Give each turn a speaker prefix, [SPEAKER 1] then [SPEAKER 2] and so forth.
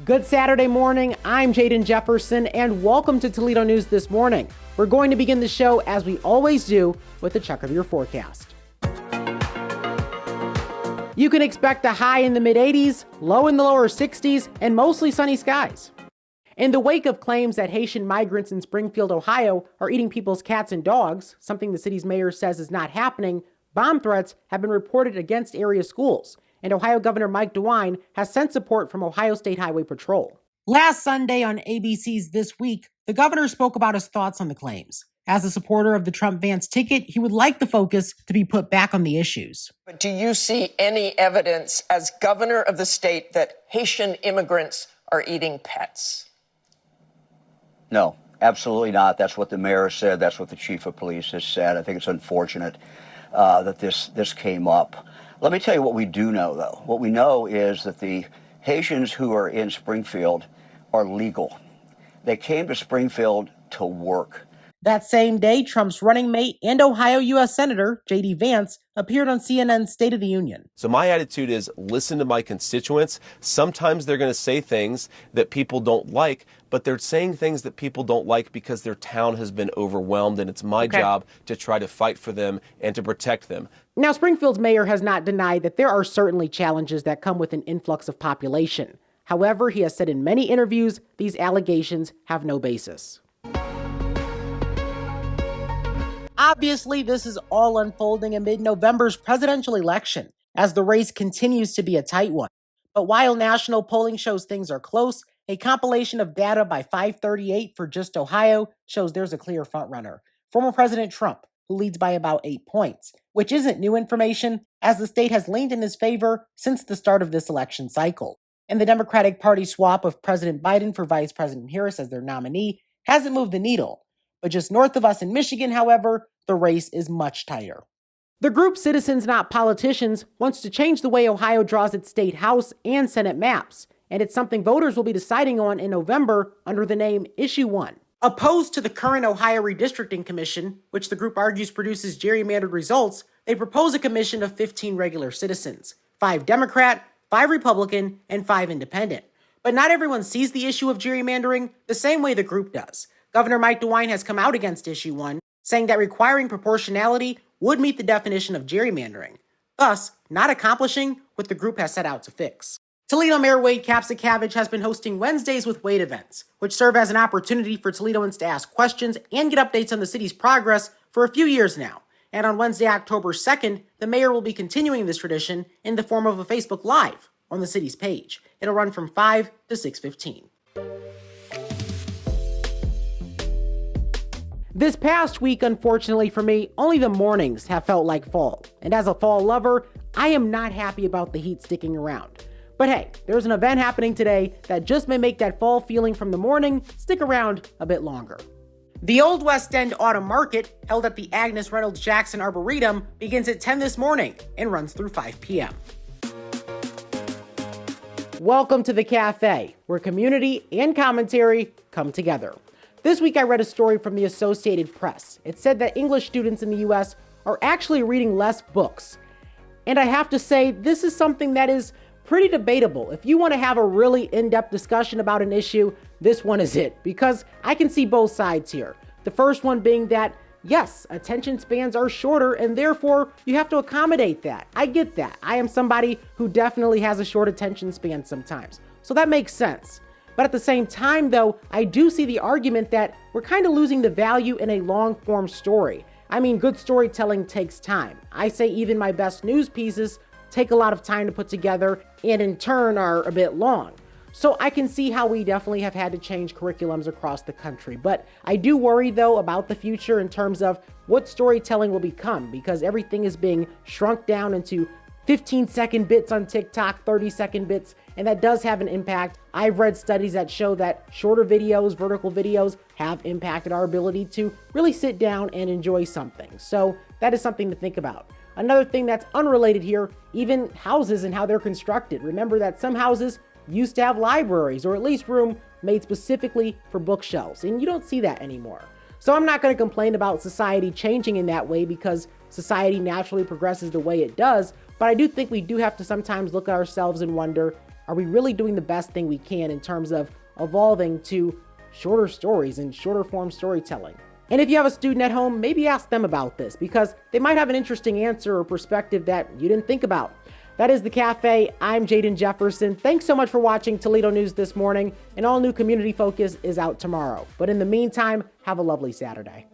[SPEAKER 1] Good Saturday morning, I'm Jaden Jefferson, and welcome to Toledo News This Morning. We're going to begin the show, as we always do, with a check of your forecast. You can expect a high in the mid-80s, low in the lower 60s, and mostly sunny skies. In the wake of claims that Haitian migrants in Springfield, Ohio, are eating people's cats and dogs, something the city's mayor says is not happening, bomb threats have been reported against area schools. And Ohio Governor Mike DeWine has sent support from Ohio State Highway Patrol. Last Sunday on ABC's This Week, the governor spoke about his thoughts on the claims. As a supporter of the Trump-Vance ticket, he would like the focus to be put back on the issues.
[SPEAKER 2] But do you see any evidence as governor of the state that Haitian immigrants are eating pets?
[SPEAKER 3] No, absolutely not. That's what the mayor said. That's what the chief of police has said. I think it's unfortunate that this came up. Let me tell you what we do know, though. What we know is that the Haitians who are in Springfield are legal. They came to Springfield to work.
[SPEAKER 1] That same day, Trump's running mate and Ohio U.S. Senator, J.D. Vance, appeared on CNN's State of the Union.
[SPEAKER 4] So my attitude is listen to my constituents. Sometimes they're going to say things that people don't like, but they're saying things that people don't like because their town has been overwhelmed, and it's my job to try to fight for them and to protect them.
[SPEAKER 1] Now, Springfield's mayor has not denied that there are certainly challenges that come with an influx of population. However, he has said in many interviews these allegations have no basis. Obviously, this is all unfolding amid November's presidential election, as the race continues to be a tight one. But while national polling shows things are close, a compilation of data by 538 for just Ohio shows there's a clear frontrunner, former President Trump, who leads by about 8 points, which isn't new information, as the state has leaned in his favor since the start of this election cycle. And the Democratic Party swap of President Biden for Vice President Harris as their nominee hasn't moved the needle. But just north of us in Michigan, however, the race is much tighter. The group Citizens Not Politicians wants to change the way Ohio draws its state House and Senate maps, and it's something voters will be deciding on in November under the name Issue 1. Opposed to the current Ohio Redistricting Commission, which the group argues produces gerrymandered results, they propose a commission of 15 regular citizens, 5 Democrat, 5 Republican, and 5 Independent. But not everyone sees the issue of gerrymandering the same way the group does. Governor Mike DeWine has come out against Issue 1, saying that requiring proportionality would meet the definition of gerrymandering, thus not accomplishing what the group has set out to fix. Toledo Mayor Wade Kapsakavage has been hosting Wednesdays with Wade events, which serve as an opportunity for Toledoans to ask questions and get updates on the city's progress for a few years now. And on Wednesday, October 2nd, the mayor will be continuing this tradition in the form of a Facebook Live on the city's page. It'll run from 5 to 6:15. This past week, unfortunately for me, only the mornings have felt like fall. And as a fall lover, I am not happy about the heat sticking around. But hey, there's an event happening today that just may make that fall feeling from the morning stick around a bit longer. The Old West End Autumn Market, held at the Agnes Reynolds Jackson Arboretum, begins at 10 this morning and runs through 5 p.m. Welcome to the cafe, where community and commentary come together. This week I read a story from the Associated Press. It said that English students in the U.S. are actually reading less books. And I have to say, this is something that is pretty debatable. If you want to have a really in-depth discussion about an issue, this one is it, because I can see both sides here. The first one being that, yes, attention spans are shorter, and therefore you have to accommodate that. I get that. I am somebody who definitely has a short attention span sometimes, so that makes sense. But at the same time, though, I do see the argument that we're kind of losing the value in a long-form story. I mean, good storytelling takes time. I say even my best news pieces take a lot of time to put together and in turn are a bit long. So I can see how we definitely have had to change curriculums across the country. But I do worry, though, about the future in terms of what storytelling will become, because everything is being shrunk down into 15-second bits on TikTok, 30-second bits, and that does have an impact. I've read studies that show that shorter videos, vertical videos, have impacted our ability to really sit down and enjoy something. So that is something to think about. Another thing that's unrelated here, even houses and how they're constructed. Remember that some houses used to have libraries, or at least room made specifically for bookshelves, and you don't see that anymore. So I'm not going to complain about society changing in that way, because society naturally progresses the way it does, but I do think we do have to sometimes look at ourselves and wonder, Are we really doing the best thing we can in terms of evolving to shorter stories and shorter form storytelling? And if you have a student at home, maybe ask them about this, because they might have an interesting answer or perspective that you didn't think about. That is The Cafe. I'm Jaden Jefferson. Thanks so much for watching Toledo News This Morning. An all-new Community Focus is out tomorrow. But in the meantime, have a lovely Saturday.